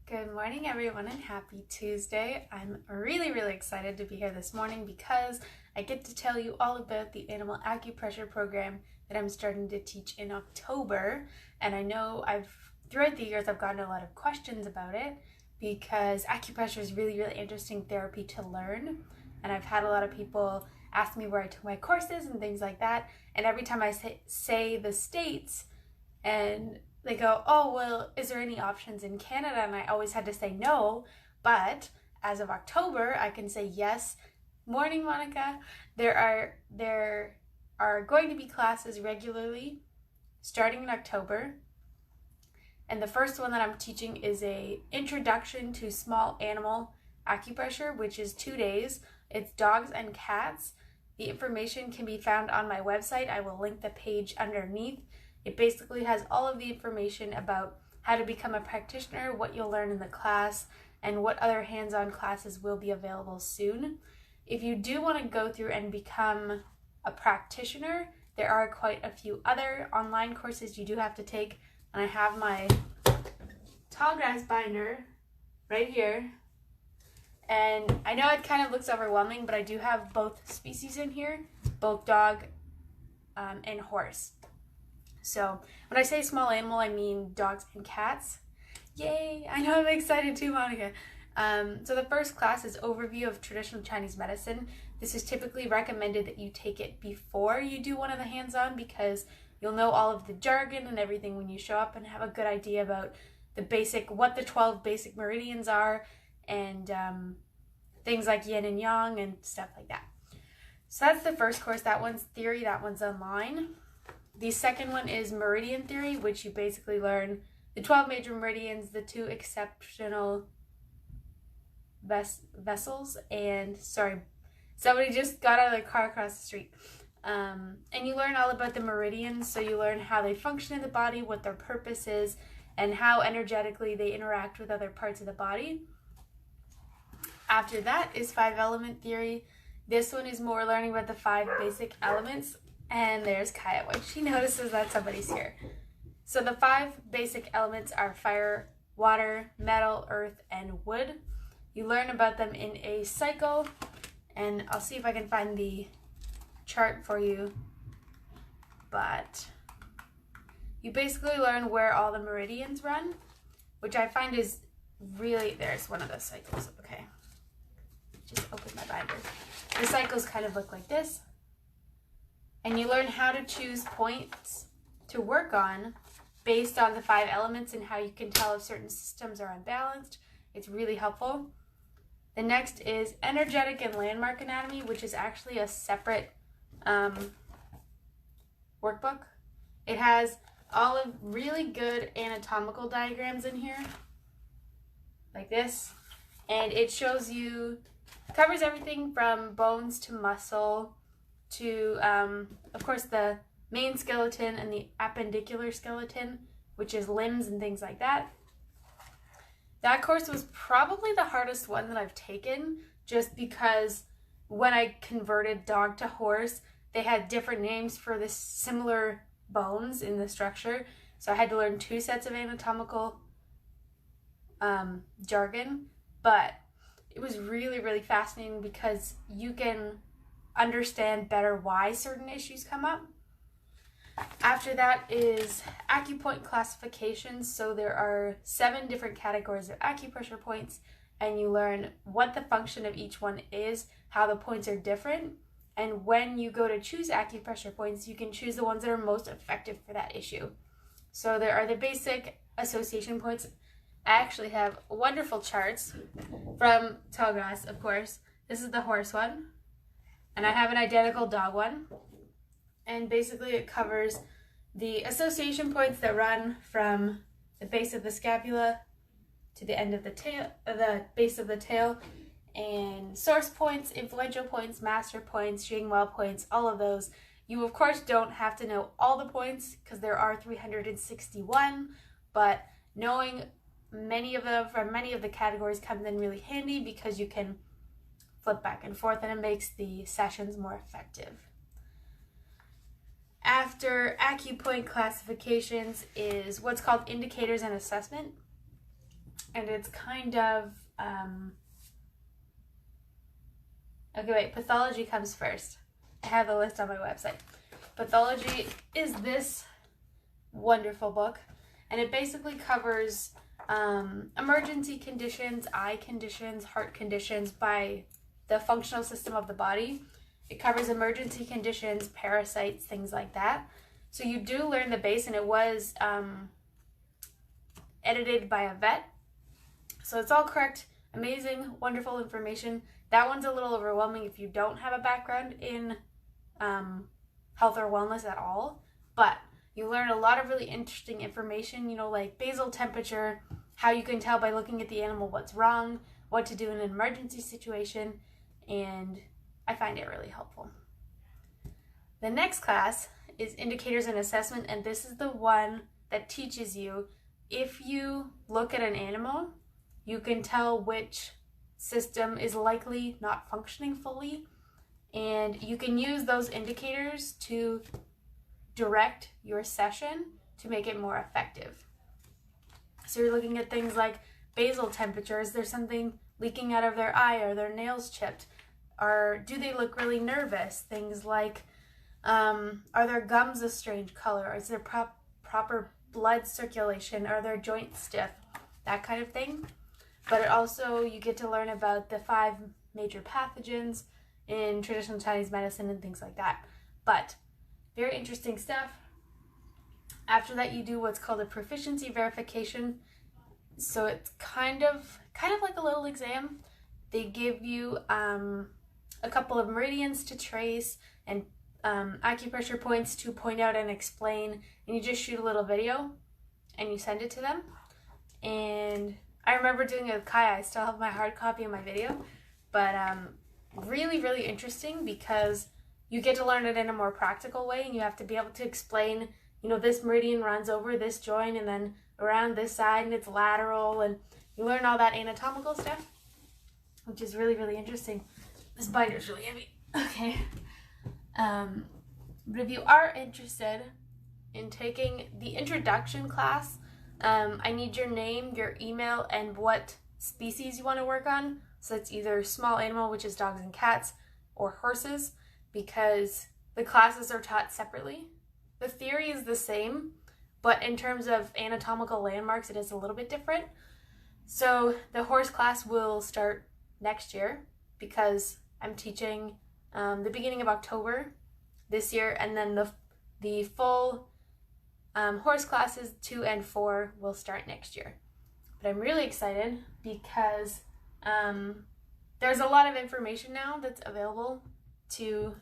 Good morning, everyone, and happy Tuesday. I'm really excited to be here this morning because I get to tell you all about the animal acupressure program that I'm starting to teach in October. And I know throughout the years I've gotten a lot of questions about it because acupressure is really interesting therapy to learn. And I've had a lot of people ask me where I took my courses and things like that. And every time I say the states, and they go, oh, well, is there any options in Canada? And I always had to say no, but as of October, I can say yes. Morning, Monica. There are going to be classes regularly starting in October. And the first one that I'm teaching is a introduction to small animal acupressure, which is 2 days. It's dogs and cats. The information can be found on my website. I will link the page underneath. It basically has all of the information about how to become a practitioner, what you'll learn in the class, and what other hands-on classes will be available soon. If you do want to go through and become a practitioner, there are quite a few other online courses you do have to take. And I have my tall grass binder right here. And I know it kind of looks overwhelming, but I do have both species in here, both dog and horse. So when I say small animal, I mean dogs and cats. Yay! I know I'm excited too, Monica. So the first class is overview of traditional Chinese medicine. This is typically recommended that you take it before you do one of the hands-on because you'll know all of the jargon and everything when you show up and have a good idea about what the 12 basic meridians are and things like yin and yang and stuff like that. So that's the first course. That one's theory, that one's online. The second one is meridian theory, which you basically learn the 12 major meridians, the 2 exceptional vessels, and sorry, somebody just got out of their car across the street. And you learn all about the meridians, so you learn how they function in the body, what their purpose is, and how energetically they interact with other parts of the body. After that is 5-element theory. This one is more learning about the 5 basic elements. And there's Kaya when she notices that somebody's here. So the 5 basic elements are fire, water, metal, earth, and wood. You learn about them in a cycle, and I'll see if I can find the chart for you. But you basically learn where all the meridians run, which I find is really, there's one of those cycles. Okay, just open my binder. The cycles kind of look like this. And you learn how to choose points to work on based on the 5 elements and how you can tell if certain systems are unbalanced. It's really helpful. The next is energetic and landmark anatomy, which is actually a separate workbook. It has all of really good anatomical diagrams in here, like this. And it shows you, covers everything from bones to muscle, to, of course, the main skeleton and the appendicular skeleton, which is limbs and things like that. That course was probably the hardest one that I've taken, just because when I converted dog to horse, they had different names for the similar bones in the structure. So I had to learn 2 sets of anatomical jargon, but it was really fascinating because you can understand better why certain issues come up. After that is acupoint classifications. So there are 7 different categories of acupressure points, and you learn what the function of each one is, how the points are different, and when you go to choose acupressure points, you can choose the ones that are most effective for that issue. So there are the basic association points. I actually have wonderful charts from Tallgrass, of course. This is the horse one. And I have an identical dog one. And basically it covers the association points that run from the base of the scapula to the end of the tail, the base of the tail, and source points, influential points, master points, Jingwell points, all of those. You of course don't have to know all the points because there are 361, but knowing many of them from many of the categories comes in really handy because you can flip back and forth, and it makes the sessions more effective. After acupoint classifications is what's called indicators and assessment. and it's kind of, okay, wait, pathology comes first. I have the list on my website. Pathology is this wonderful book, and it basically covers emergency conditions, eye conditions, heart conditions by the functional system of the body. It covers emergency conditions, parasites, things like that. So you do learn the base, and it was edited by a vet. So it's all correct, amazing, wonderful information. That one's a little overwhelming if you don't have a background in health or wellness at all. But you learn a lot of really interesting information, you know, like basal temperature, how you can tell by looking at the animal what's wrong, what to do in an emergency situation, and I find it really helpful. The next class is indicators and assessment, and this is the one that teaches you if you look at an animal, you can tell which system is likely not functioning fully, and you can use those indicators to direct your session to make it more effective. So you're looking at things like basal temperature. Is there something leaking out of their eye? Are their nails chipped? Or do they look really nervous? Things like, are their gums a strange color? Is there proper blood circulation? Are their joints stiff? That kind of thing. But it also, you get to learn about the 5 major pathogens in traditional Chinese medicine and things like that. But very interesting stuff. After that, you do what's called a proficiency verification. So it's kind of like a little exam. They give you a couple of meridians to trace and acupressure points to point out and explain, and you just shoot a little video and you send it to them. And I remember doing it with Kaya. I still have my hard copy of my video, but really, really interesting because you get to learn it in a more practical way, and you have to be able to explain, you know, this meridian runs over this joint and then around this side and it's lateral, and you learn all that anatomical stuff, which is really, really interesting. This binder is really heavy. Okay. But if you are interested in taking the introduction class, I need your name, your email, and what species you want to work on. So it's either small animal, which is dogs and cats, or horses, because the classes are taught separately. The theory is the same, but in terms of anatomical landmarks, it is a little bit different. So the horse class will start next year because I'm teaching the beginning of October this year, and then the full horse classes 2 and 4 will start next year. But I'm really excited because there's a lot of information now that's available to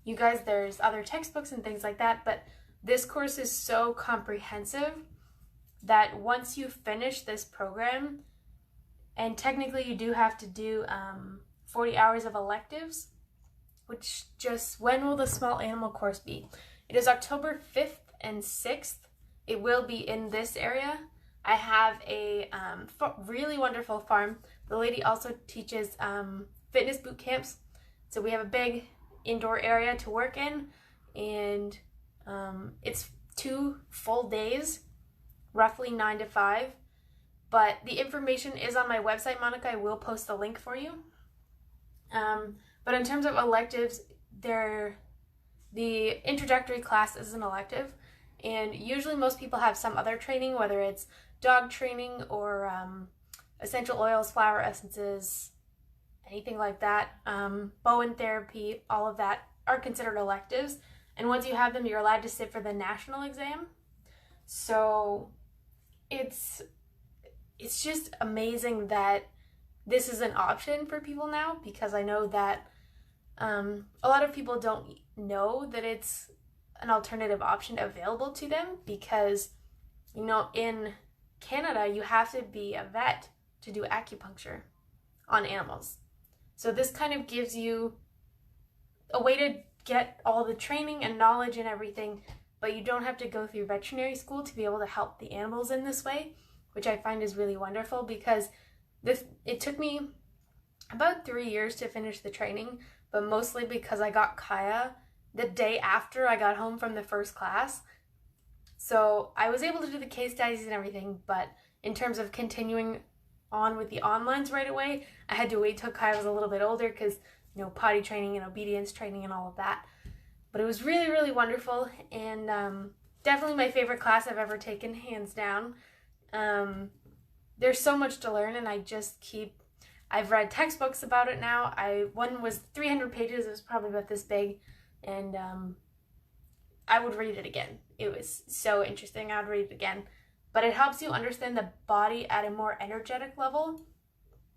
you guys. There's other textbooks and things like that, but this course is so comprehensive that once you finish this program, and technically you do have to do 40 hours of electives, which when will the small animal course be? It is October 5th and 6th. It will be in this area. I have a really wonderful farm. The lady also teaches fitness boot camps. So we have a big indoor area to work in, and it's 2 full days, roughly 9 to 5. But the information is on my website, Monica. I will post the link for you. But in terms of electives, the introductory class is an elective, and usually most people have some other training, whether it's dog training or essential oils, flower essences, anything like that. Bowen therapy, all of that are considered electives. And once you have them, you're allowed to sit for the national exam. So it's just amazing that this is an option for people now, because I know that a lot of people don't know that it's an alternative option available to them, because, you know, in Canada, you have to be a vet to do acupuncture on animals. So this kind of gives you a way to get all the training and knowledge and everything, but you don't have to go through veterinary school to be able to help the animals in this way, which I find is really wonderful, because it took me about 3 years to finish the training, but mostly because I got Kaya the day after I got home from the first class. So I was able to do the case studies and everything, but in terms of continuing on with the onlines right away. I had to wait till Kai was a little bit older because, you know, potty training and obedience training and all of that. But it was really, really wonderful, and definitely my favorite class I've ever taken, hands down. There's so much to learn, and I've read textbooks about it now. One was 300 pages, it was probably about this big, and I would read it again. It was so interesting, I would read it again. But it helps you understand the body at a more energetic level,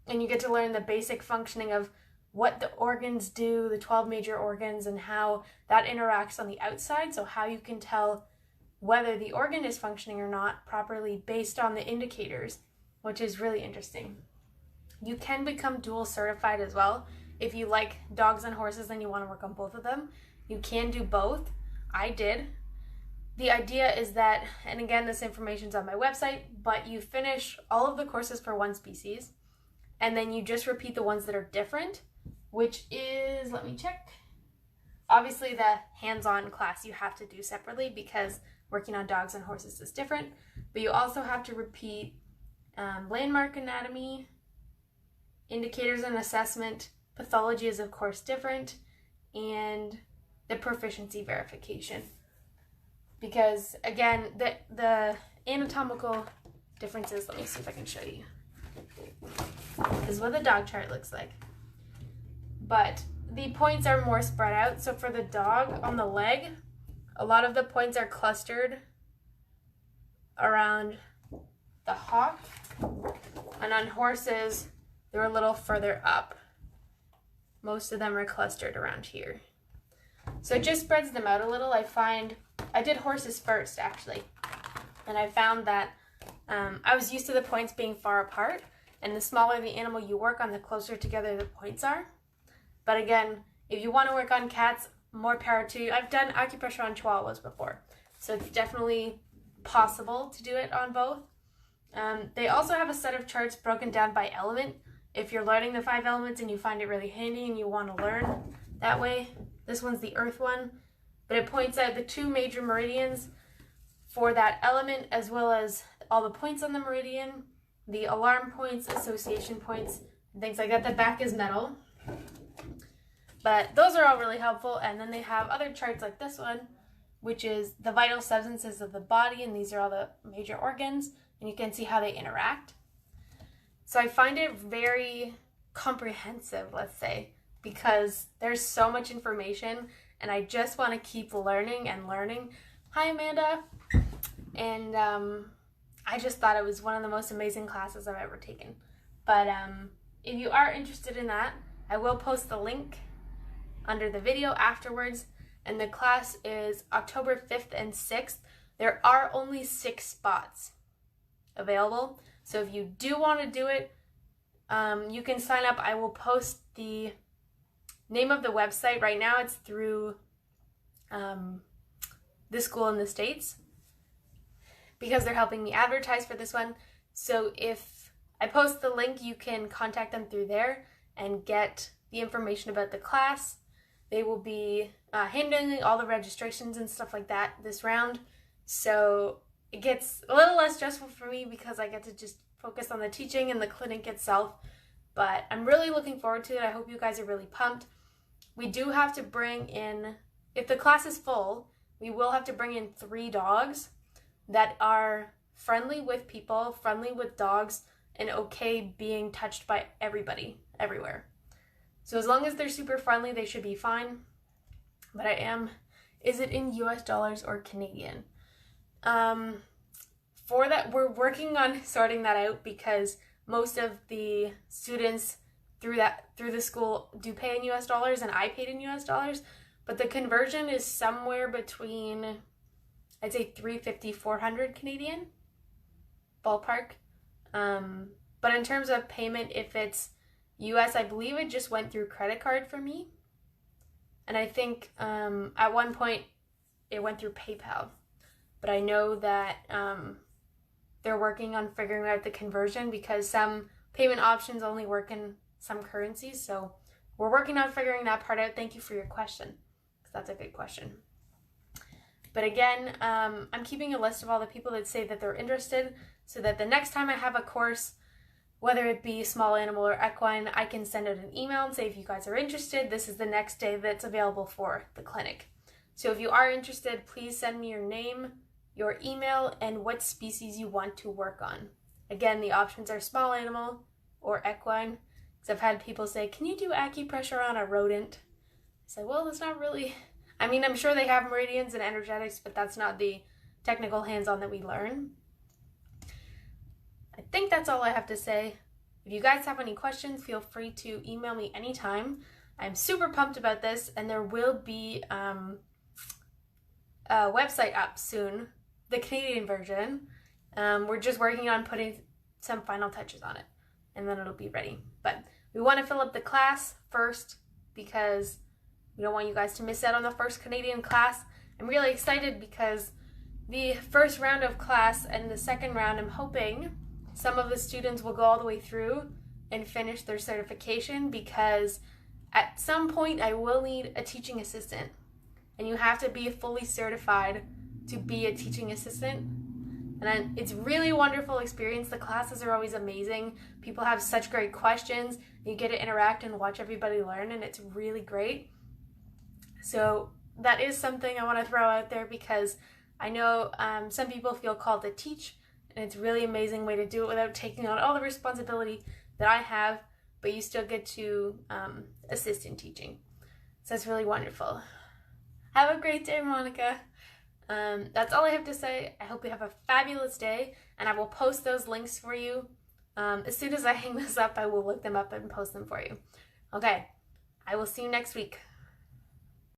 and you get to learn the basic functioning of what the organs do, the 12 major organs, and how that interacts on the outside, so how you can tell whether the organ is functioning or not properly based on the indicators, which is really interesting. You can become dual certified as well. If you like dogs and horses and you want to work on both of them, you can do both. I did. The idea is that, and again, this information's on my website, but you finish all of the courses for one species, and then you just repeat the ones that are different, which is, let me check. Obviously, the hands-on class you have to do separately because working on dogs and horses is different, but you also have to repeat landmark anatomy, indicators and assessment, pathology is of course different, and the proficiency verification. Because again, the anatomical differences, let me see if I can show you. This is what the dog chart looks like. But the points are more spread out. So for the dog on the leg, a lot of the points are clustered around the hock. And on horses, they're a little further up. Most of them are clustered around here. So it just spreads them out a little. I did horses first, actually. And I found that I was used to the points being far apart. And the smaller the animal you work on, the closer together the points are. But again, if you want to work on cats, more power to you. I've done acupressure on chihuahuas before, so it's definitely possible to do it on both. They also have a set of charts broken down by element. If you're learning the 5 elements and you find it really handy and you want to learn that way, this one's the earth one, but it points out the 2 major meridians for that element, as well as all the points on the meridian, the alarm points, association points, and things like that. The back is metal. But those are all really helpful. And then they have other charts like this one, which is the vital substances of the body, and these are all the major organs, and you can see how they interact. So I find it very comprehensive, let's say, because there's so much information, and I just want to keep learning and learning. Hi, Amanda. And I just thought it was one of the most amazing classes I've ever taken. But if you are interested in that, I will post the link under the video afterwards, and the class is October 5th and 6th. There are only 6 spots available, so if you do want to do it, you can sign up. I will post the name of the website. Right now it's through this school in the States because they're helping me advertise for this one. So if I post the link, you can contact them through there and get the information about the class. They will be handling all the registrations and stuff like that this round. So it gets a little less stressful for me because I get to just focus on the teaching and the clinic itself. But I'm really looking forward to it. I hope you guys are really pumped. We do have to bring in, if the class is full, we will have to bring in 3 dogs that are friendly with people, friendly with dogs, and okay being touched by everybody, everywhere. So as long as they're super friendly, they should be fine. But is it in US dollars or Canadian? For that, we're working on sorting that out because most of the students through the school do pay in US dollars, and I paid in US dollars. But the conversion is somewhere between, I'd say 350, 400 Canadian, ballpark. But in terms of payment, if it's US, I believe it just went through credit card for me. And I think at one point it went through PayPal. But I know that they're working on figuring out the conversion because some payment options only work in some currencies. So we're working on figuring that part out. Thank you for your question, because that's a good question. But again, I'm keeping a list of all the people that say that they're interested so that the next time I have a course, whether it be small animal or equine, I can send out an email and say, if you guys are interested, this is the next day that's available for the clinic. So if you are interested, please send me your name, your email, and what species you want to work on. Again, the options are small animal or equine, because I've had people say, can you do acupressure on a rodent? I said, well, that's not really, I mean, I'm sure they have meridians and energetics, but that's not the technical hands-on that we learn. I think that's all I have to say. If you guys have any questions, feel free to email me anytime. I'm super pumped about this, and there will be a website up soon, the Canadian version. We're just working on putting some final touches on it, and then it'll be ready. But we want to fill up the class first because we don't want you guys to miss out on the first Canadian class. I'm really excited because the first round of class and the second round, I'm hoping some of the students will go all the way through and finish their certification, because at some point I will need a teaching assistant, and you have to be fully certified to be a teaching assistant. And it's really a wonderful experience. The classes are always amazing. People have such great questions. You get to interact and watch everybody learn, and it's really great. So that is something I want to throw out there, because I know some people feel called to teach, and it's a really amazing way to do it without taking on all the responsibility that I have, but you still get to assist in teaching. So it's really wonderful. Have a great day, Monica. That's all I have to say. I hope you have a fabulous day, and I will post those links for you. As soon as I hang this up, I will look them up and post them for you. Okay, I will see you next week.